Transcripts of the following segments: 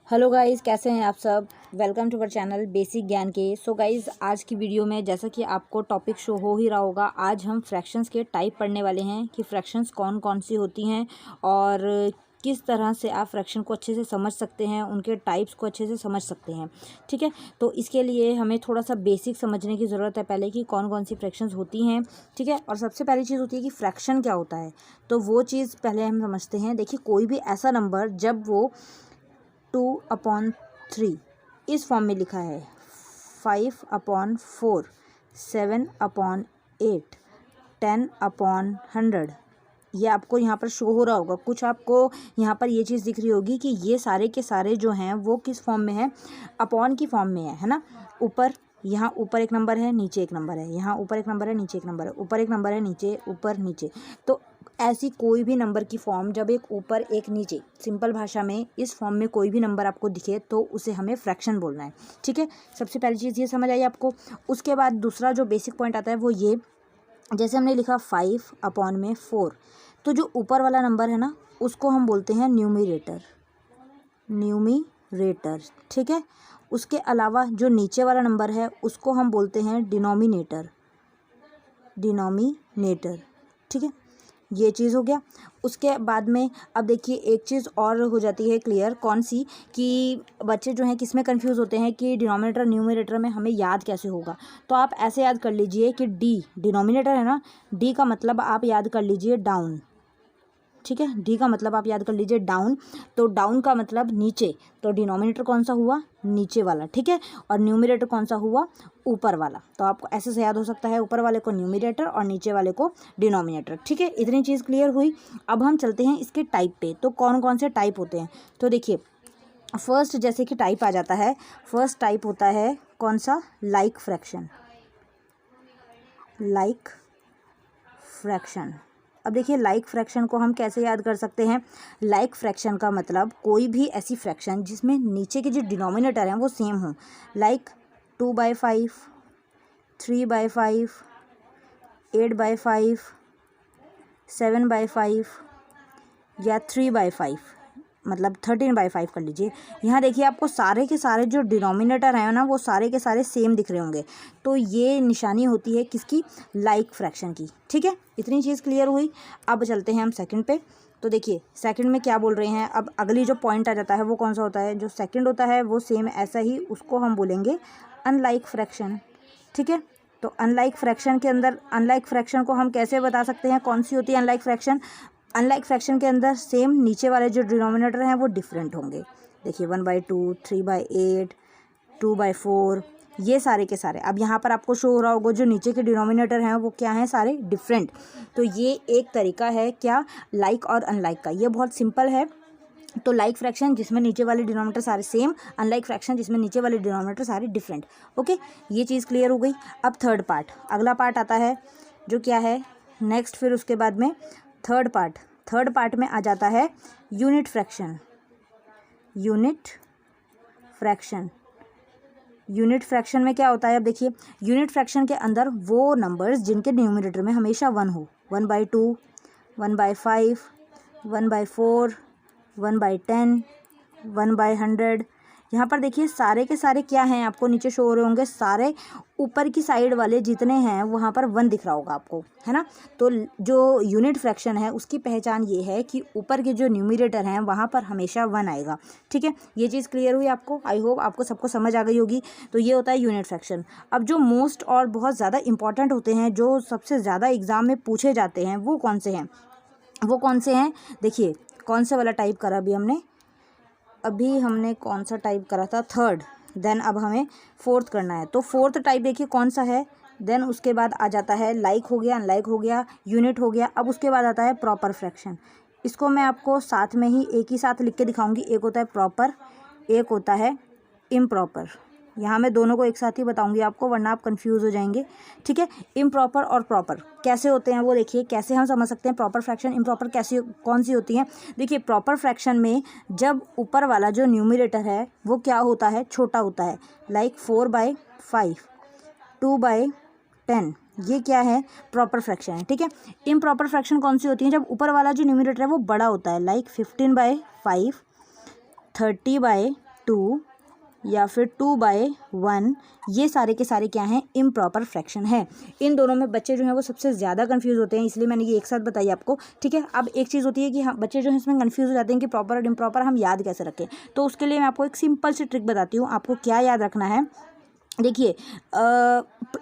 Hello guys, कैसे हैं आप सब। Welcome to our channel basic ज्ञान के। सो गाइस, आज की वीडियो में जैसा कि आपको टॉपिक शो हो ही रहा होगा, आज हम फ्रैक्शंस के टाइप पढ़ने वाले हैं कि फ्रैक्शंस कौन कौन सी होती हैं और किस तरह से आप फ्रैक्शन को अच्छे से समझ सकते हैं, उनके टाइप्स को अच्छे से समझ सकते हैं। ठीक है, तो इसके लिए हमें थोड़ा सा बेसिक समझने की ज़रूरत है पहले कि कौन कौन सी फ्रैक्शंस होती हैं। ठीक है, और सबसे पहली चीज़ होती है कि फ्रैक्शन क्या होता है, तो वो चीज़ पहले हम समझते हैं। देखिए, कोई भी ऐसा नंबर जब वो 2/3 इस फॉर्म में लिखा है, 5/4, 7/8, 10/100, ये आपको यहाँ पर शो हो रहा होगा। कुछ आपको यहाँ पर ये चीज़ दिख रही होगी कि ये सारे के सारे जो हैं वो किस फॉर्म में है, अपॉन की फॉर्म में है ना। ऊपर, यहाँ ऊपर एक नंबर है, नीचे एक नंबर है, यहाँ ऊपर एक नंबर है, नीचे एक नंबर है, ऊपर एक नंबर है, नीचे ऊपर नीचे। तो ऐसी कोई भी नंबर की फॉर्म जब एक ऊपर एक नीचे, सिंपल भाषा में इस फॉर्म में कोई भी नंबर आपको दिखे तो उसे हमें फ्रैक्शन बोलना है। ठीक है, सबसे पहली चीज़ ये समझ आई आपको। उसके बाद दूसरा जो बेसिक पॉइंट आता है वो ये, जैसे हमने लिखा 5/4, तो जो ऊपर वाला नंबर है ना उसको हम बोलते हैं न्यूमरेटर। ठीक है, उसके अलावा जो नीचे वाला नंबर है उसको हम बोलते हैं डिनोमिनेटर। ठीक है, ये चीज़ हो गया। उसके बाद में अब देखिए एक चीज़ और हो जाती है क्लियर, कौन सी, कि बच्चे जो हैं किस में कंफ्यूज होते हैं कि डिनोमिनेटर न्यूमरेटर में हमें याद कैसे होगा। तो आप ऐसे याद कर लीजिए कि डी डिनोमिनेटर है ना, डी का मतलब आप याद कर लीजिए डाउन। ठीक है, डी का मतलब आप याद कर लीजिए डाउन, तो डाउन का मतलब नीचे, तो डिनोमिनेटर कौन सा हुआ, नीचे वाला। ठीक है, और न्यूमरेटर कौन सा हुआ, ऊपर वाला। तो आपको ऐसे से याद हो सकता है, ऊपर वाले को न्यूमरेटर और नीचे वाले को डिनोमिनेटर। ठीक है, इतनी चीज़ क्लियर हुई। अब हम चलते हैं इसके टाइप पे, तो कौन कौन से टाइप होते हैं। तो देखिए, फर्स्ट जैसे कि टाइप आ जाता है, फर्स्ट टाइप होता है कौन सा, लाइक फ्रैक्शन। अब देखिए, लाइक फ्रैक्शन को हम कैसे याद कर सकते हैं। लाइक फ्रैक्शन का मतलब कोई भी ऐसी फ्रैक्शन जिसमें नीचे के जो डिनोमिनेटर हैं वो सेम हो, लाइक 2/5, 3/5, 8/5, 7/5 या 3/5, मतलब 13/5 कर लीजिए। यहाँ देखिए आपको सारे के सारे जो डिनोमिनेटर हैं ना वो सारे के सारे सेम दिख रहे होंगे, तो ये निशानी होती है किसकी, लाइक फ्रैक्शन की। ठीक है, इतनी चीज़ क्लियर हुई। अब चलते हैं हम सेकंड पे। तो देखिए सेकंड में क्या बोल रहे हैं, अब अगली जो पॉइंट आ जाता है वो कौन सा होता है, जो सेकंड होता है वो सेम ऐसा ही, उसको हम बोलेंगे अनलाइक फ्रैक्शन। ठीक है, तो अनलाइक फ्रैक्शन के अंदर, अनलाइक फ्रैक्शन को हम कैसे बता सकते हैं, कौन सी होती है अनलाइक फ्रैक्शन। अनलाइक फ्रैक्शन के अंदर सेम नीचे वाले जो डिनोमिनेटर हैं वो डिफरेंट होंगे। देखिए 1/2, 3/8, 2/4, ये सारे के सारे। अब यहाँ पर आपको शो हो रहा होगा जो नीचे के डिनोमिनेटर हैं वो क्या हैं, सारे डिफरेंट। तो ये एक तरीका है क्या, लाइक और अनलाइक का। ये बहुत सिंपल है। तो लाइक फ्रैक्शन जिसमें नीचे वाले डिनोमिनेटर सारे सेम, अनलाइक फ्रैक्शन जिसमें नीचे वाले डिनोमिनेटर सारे डिफरेंट। ओके, ये चीज़ क्लियर हो गई। अब थर्ड पार्ट, अगला पार्ट आता है जो क्या है नेक्स्ट, फिर उसके बाद में थर्ड पार्ट में आ जाता है यूनिट फ्रैक्शन में क्या होता है। अब देखिए, यूनिट फ्रैक्शन के अंदर वो नंबर्स जिनके न्यूमरेटर में हमेशा 1 हो, 1/2, 1/5, 1/4, 1/10, 1/100। यहाँ पर देखिए सारे के सारे क्या हैं, आपको नीचे शो हो रहे होंगे, सारे ऊपर की साइड वाले जितने हैं वहाँ पर 1 दिख रहा होगा आपको, है ना। तो जो यूनिट फ्रैक्शन है उसकी पहचान ये है कि ऊपर के जो न्यूमरेटर हैं वहाँ पर हमेशा 1 आएगा। ठीक है, ये चीज़ क्लियर हुई आपको, आई होप आपको सबको समझ आ गई होगी। तो ये होता है यूनिट फ्रैक्शन। अब जो मोस्ट और बहुत ज़्यादा इंपॉर्टेंट होते हैं, जो सबसे ज़्यादा एग्जाम में पूछे जाते हैं, वो कौन से हैं, देखिए कौन से वाला टाइप करा अभी हमने कौन सा टाइप करा था, थर्ड। देन अब हमें फोर्थ करना है, तो फोर्थ टाइप देखिए कौन सा है। देन उसके बाद आ जाता है लाइक हो गया, अनलाइक हो गया, यूनिट हो गया। अब उसके बाद आता है प्रॉपर फ्रैक्शन। इसको मैं आपको साथ में ही एक ही साथ लिख के दिखाऊंगी। एक होता है प्रॉपर, एक होता है इम्प्रॉपर। यहाँ मैं दोनों को एक साथ ही बताऊंगी आपको, वरना आप कंफ्यूज हो जाएंगे। ठीक है, इम्प्रॉपर और प्रॉपर कैसे होते हैं वो देखिए, कैसे हम समझ सकते हैं प्रॉपर फ्रैक्शन इम्प्रॉपर कैसी कौन सी होती है। देखिए, प्रॉपर फ्रैक्शन में जब ऊपर वाला जो न्यूमरेटर है वो क्या होता है, छोटा होता है, लाइक 4/5, 2/10, ये क्या है, प्रॉपर फ्रैक्शन है। ठीक है, इम्प्रॉपर फ्रैक्शन कौन सी होती है, जब ऊपर वाला जो न्यूमरेटर है वो बड़ा होता है, लाइक 15/5, 30/2, 2 या फिर 2/1, ये सारे के सारे क्या हैं, इम्प्रॉपर फ्रैक्शन है। इन दोनों में बच्चे जो हैं वो सबसे ज़्यादा कंफ्यूज होते हैं, इसलिए मैंने ये एक साथ बताई आपको, ठीक है। अब एक चीज़ होती है कि हम बच्चे जो हैं इसमें कंफ्यूज हो जाते हैं कि प्रॉपर और इम्प्रॉपर हम याद कैसे रखें। तो उसके लिए मैं आपको एक सिंपल सी ट्रिक बताती हूँ। आपको क्या याद रखना है, देखिए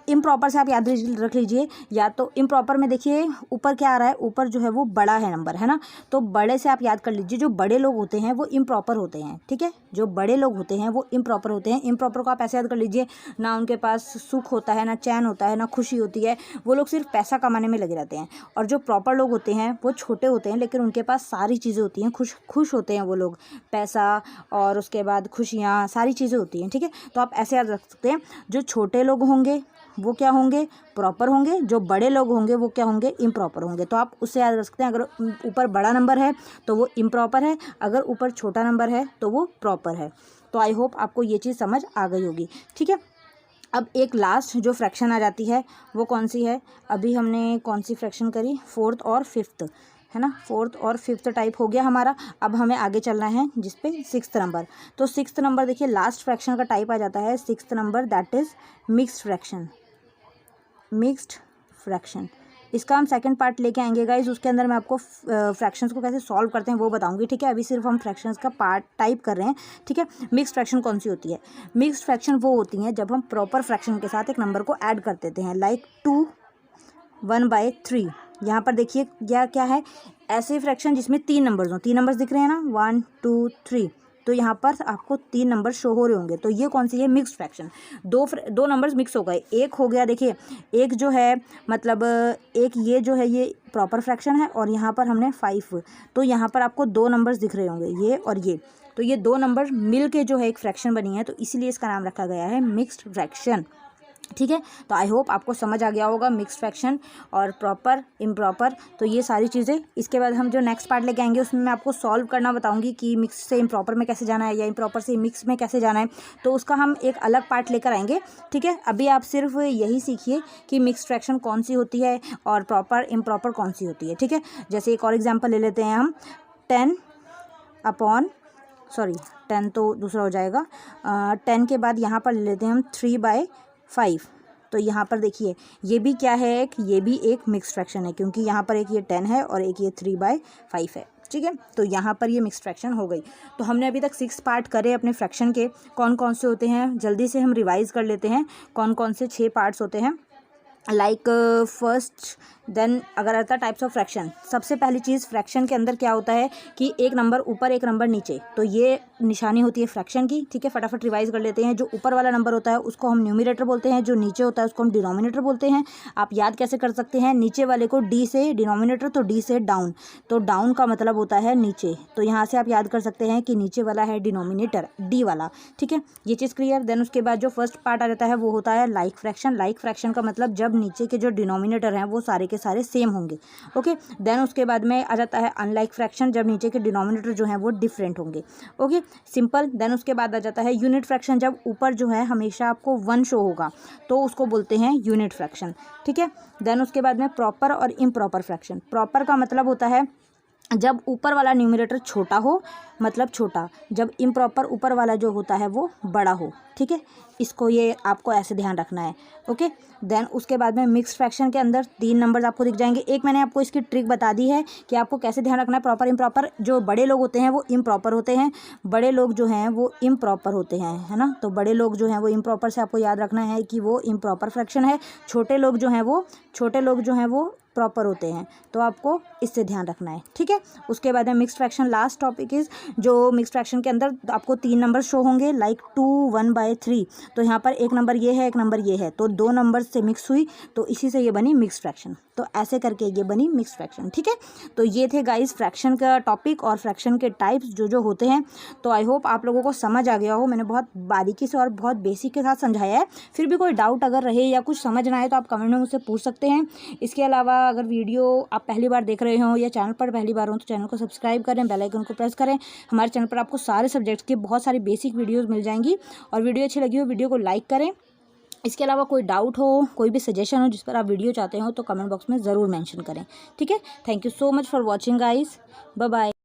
इम्प्रॉपर से आप याद रख लीजिए। या तो इम्प्रॉपर में देखिए ऊपर क्या आ रहा है, ऊपर जो है वो बड़ा है नंबर, है ना, तो बड़े से आप याद कर लीजिए। जो बड़े लोग होते हैं वो इम्प्रॉपर होते हैं, ठीक है, जो बड़े लोग होते हैं वो इम्प्रॉपर होते हैं। इम्प्रॉपर को आप ऐसे याद कर लीजिए, ना उनके पास सुख होता है, ना चैन होता है, ना खुशी होती है, वो लोग सिर्फ पैसा कमाने में लगे रहते हैं। और जो प्रॉपर लोग होते हैं वो छोटे होते हैं, लेकिन उनके पास सारी चीज़ें होती हैं, खुश होते हैं वो लोग, पैसा और उसके बाद खुशियाँ, सारी चीज़ें होती हैं, ठीक है। तो आप ऐसे याद रख सकते हैं, जो छोटे लोग होंगे वो क्या होंगे, प्रॉपर होंगे, जो बड़े लोग होंगे वो क्या होंगे, इम्प्रॉपर होंगे। तो आप उससे याद रख सकते हैं, अगर ऊपर बड़ा नंबर है तो वो इम्प्रॉपर है, अगर ऊपर छोटा नंबर है तो वो प्रॉपर है। तो आई होप आपको ये चीज़ समझ आ गई होगी, ठीक है। अब एक लास्ट जो फ्रैक्शन आ जाती है वो कौन सी है, अभी हमने कौन सी फ्रैक्शन करी, 4th और 5th, है ना, 4th और 5th टाइप हो गया हमारा। अब हमें आगे चलना है जिस पे 6th नंबर। तो 6th नंबर देखिए लास्ट फ्रैक्शन का टाइप आ जाता है 6th number, that is mixed fraction. Mixed fraction, इसका हम सेकंड पार्ट लेके आएंगे गाइज। उसके अंदर मैं आपको फ्रैक्शंस को कैसे सॉल्व करते हैं वो बताऊंगी, ठीक है। अभी सिर्फ हम फ्रैक्शंस का पार्ट टाइप कर रहे हैं, ठीक है। मिक्स्ड फ्रैक्शन कौन सी होती है, मिक्स्ड फ्रैक्शन वो होती हैं जब हम प्रॉपर फ्रैक्शन के साथ एक नंबर को ऐड कर देते हैं, लाइक 2 1/3। यहाँ पर देखिए क्या क्या है, ऐसे फ्रैक्शन जिसमें 3 नंबर्स हों, 3 नंबर्स दिख रहे हैं ना, 1 2 3, तो यहाँ पर आपको 3 नंबर शो हो रहे होंगे। तो ये कौन सी है, मिक्स्ड फ्रैक्शन। दो नंबर्स मिक्स हो गए, एक हो गया देखिए, एक जो है मतलब एक ये जो है ये प्रॉपर फ्रैक्शन है, और यहाँ पर हमने 5, तो यहाँ पर आपको 2 नंबर्स दिख रहे होंगे, ये और ये, तो ये 2 नंबर मिल के जो है एक फ्रैक्शन बनी है, तो इसीलिए इसका नाम रखा गया है मिक्स्ड फ्रैक्शन, ठीक है। तो आई होप आपको समझ आ गया होगा मिक्स्ड फ्रैक्शन और प्रॉपर इम्प्रॉपर, तो ये सारी चीज़ें। इसके बाद हम जो नेक्स्ट पार्ट लेके आएंगे उसमें मैं आपको सॉल्व करना बताऊंगी कि मिक्स से इम्प्रॉपर में कैसे जाना है या इम्प्रॉपर से मिक्स में कैसे जाना है, तो उसका हम एक अलग पार्ट लेकर आएंगे, ठीक है। अभी आप सिर्फ यही सीखिए कि मिक्स्ड फ्रैक्शन कौन सी होती है और प्रॉपर इम्प्रॉपर कौन सी होती है, ठीक है। जैसे एक और एग्जाम्पल ले लेते हैं हम, 10 तो दूसरा हो जाएगा, 10 के बाद यहाँ पर ले लेते हैं हम 3/5। तो यहाँ पर देखिए ये भी क्या है, ये भी एक मिक्स्ड फ्रैक्शन है, क्योंकि यहाँ पर एक ये 10 है और एक ये 3/5 है, ठीक है। तो यहाँ पर ये मिक्स्ड फ्रैक्शन हो गई। तो हमने अभी तक 6 पार्ट करे अपने फ्रैक्शन के, कौन कौन से होते हैं जल्दी से हम रिवाइज कर लेते हैं, कौन कौन से 6 पार्ट्स होते हैं। लाइक फर्स्ट, देन अगर आता है टाइप्स ऑफ फ्रैक्शन, सबसे पहली चीज़ फ्रैक्शन के अंदर क्या होता है कि एक नंबर ऊपर एक नंबर नीचे, तो ये निशानी होती है फ्रैक्शन की, ठीक है। फटाफट रिवाइज कर लेते हैं। जो ऊपर वाला नंबर होता है उसको हम न्यूमरेटर बोलते हैं, जो नीचे होता है उसको हम डिनोमिनेटर बोलते हैं। आप याद कैसे कर सकते हैं, नीचे वाले को डी से डिनोमिनेटर, तो डी से डाउन, तो डाउन का मतलब होता है नीचे, तो यहाँ से आप याद कर सकते हैं कि नीचे वाला है डिनोमिनेटर, डी वाला, ठीक है। ये चीज़ क्लियर। देन उसके बाद जो फर्स्ट पार्ट आ जाता है वो होता है लाइक फ्रैक्शन। लाइक फ्रैक्शन का मतलब जब नीचे के जो डिनोमिनेटर हैं वो सारे के सारे सेम होंगे, ओके। देन उसके बाद में आ जाता है अनलाइक फ्रैक्शन, जब नीचे के डिनोमिनेटर जो हैं वो डिफरेंट होंगे, ओके, सिंपल। देन उसके बाद आ जाता है यूनिट फ्रैक्शन, जब ऊपर जो है हमेशा आपको 1 शो होगा तो उसको बोलते हैं यूनिट फ्रैक्शन, ठीक है। देन उसके बाद में प्रॉपर और इम्प्रॉपर फ्रैक्शन। प्रॉपर का मतलब होता है जब ऊपर वाला न्यूमरेटर छोटा हो, मतलब छोटा, जब इम्प्रॉपर ऊपर वाला जो होता है वो बड़ा हो, ठीक है। इसको ये आपको ऐसे ध्यान रखना है, ओके। देन उसके बाद में मिक्स्ड फ्रैक्शन के अंदर 3 नंबर्स आपको दिख जाएंगे। एक मैंने आपको इसकी ट्रिक बता दी है कि आपको कैसे ध्यान रखना है प्रॉपर इम्प्रॉपर। जो बड़े लोग होते हैं वो इम्प्रॉपर होते हैं, बड़े लोग जो हैं वो इम्प्रॉपर होते हैं, है ना। तो बड़े लोग जो हैं वो इम्प्रॉपर से आपको याद रखना है कि वो इम्प्रॉपर फ्रैक्शन है। छोटे लोग जो हैं वो प्रॉपर होते हैं, तो आपको इससे ध्यान रखना है, ठीक है। उसके बाद में mixed fraction, last topic is, जो मिक्स्ड फ्रैक्शन के अंदर आपको 3 नंबर शो होंगे, लाइक 2 1/3। तो यहाँ पर एक नंबर ये है, एक नंबर ये है, तो 2 नंबर से मिक्स हुई, तो इसी से ये बनी मिक्स्ड फ्रैक्शन। तो ऐसे करके ये बनी मिक्स्ड फ्रैक्शन, ठीक है। तो ये थे गाइस फ्रैक्शन का टॉपिक और फ्रैक्शन के टाइप्स जो जो होते हैं। तो आई होप आप लोगों को समझ आ गया हो, मैंने बहुत बारीकी से और बहुत बेसिक के साथ समझाया है। फिर भी कोई डाउट अगर रहे या कुछ समझ ना आए तो आप कमेंट में मुझसे पूछ सकते हैं। इसके अलावा अगर वीडियो आप पहली बार देख रहे हो या चैनल पर पहली बार हो तो चैनल को सब्सक्राइब करें, बेल आइकन को प्रेस करें। हमारे चैनल पर आपको सारे सब्जेक्ट्स की बहुत सारी बेसिक वीडियोज़ मिल जाएंगी। और वीडियो अच्छी लगी हो वीडियो को लाइक करें। इसके अलावा कोई डाउट हो, कोई भी सजेशन हो जिस पर आप वीडियो चाहते हो तो कमेंट बॉक्स में ज़रूर मेंशन करें, ठीक है। Thank you so much for watching guys, bye bye.